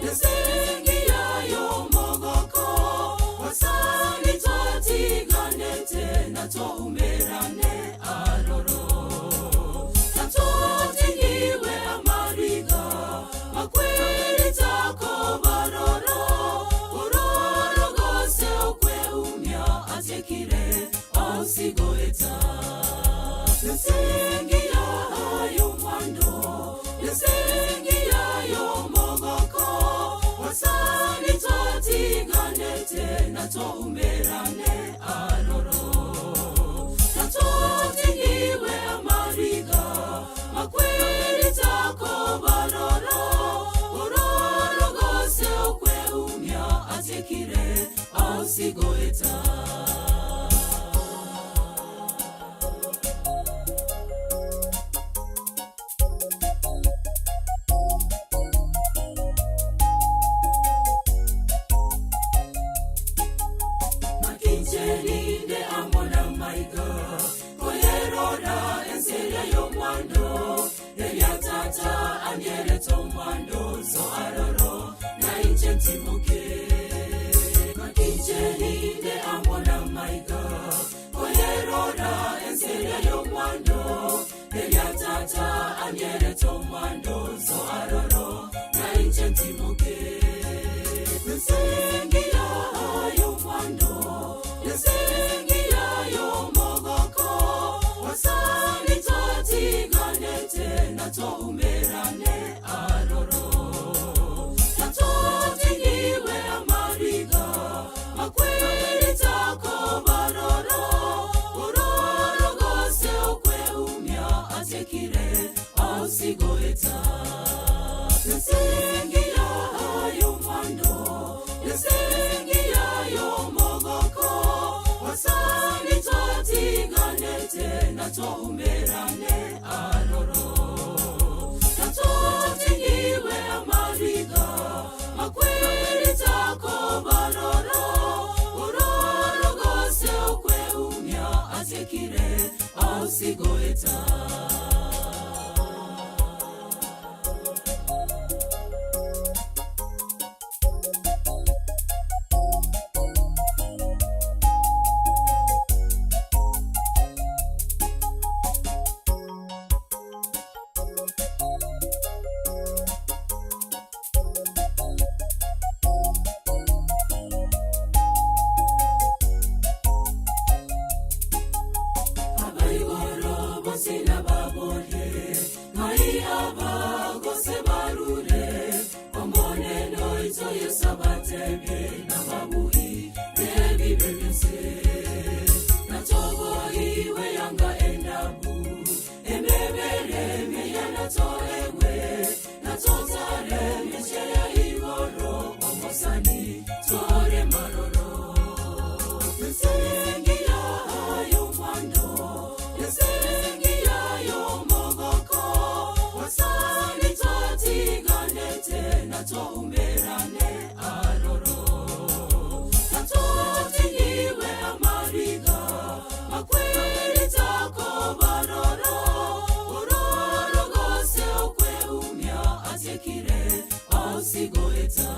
yasengiyayo mogoko wasani twatiganete na twaumerane aroro tatotingiwe amariga makweli tako baroro uroro gose okweumya atekire ausigoeta yasengiyayo mwando yasengiyayo mogoko wasani twatiganete na twaumerane aroro tatotingiwe amariga makweli tako baroro uroro gose okweumya atekire ausigoeta Makinjelinde amona maiga koyerora ense yo mwando yatata anyere to mwando so aroro na inchentimuke Makinjelinde amona maiga koyerora ense yo mwando yatata anyere to mwando so aroro na inchentimuke yasengiyayo mwando yasengiyayo mogoko wasani twatiganete na twaumerane aroro tatotingiwe amariga makweli tako baroro uroro gose okweumya atekire ausigoeta yasengiyayo mwando yasengiyayo mogoko wasani twatiganete na twaumerane aroro tatotingiwe amariga makweli tako baroro uroro gose okweumya atekire ausigoeta Sina babole maihaba gose barure ombone no ito yesabatebe na babuhi bebi bebense na tobo iwe yanga endabu emebere meyana toewe na totare mechea igoro omosani tore maroro yasengiyayo mwando yasengiyayo mogoko wasani twatiganete na twaumerane aroro tatotingiwe amariga makweli tako baroro uroro gose okweumya atekire ausigoeta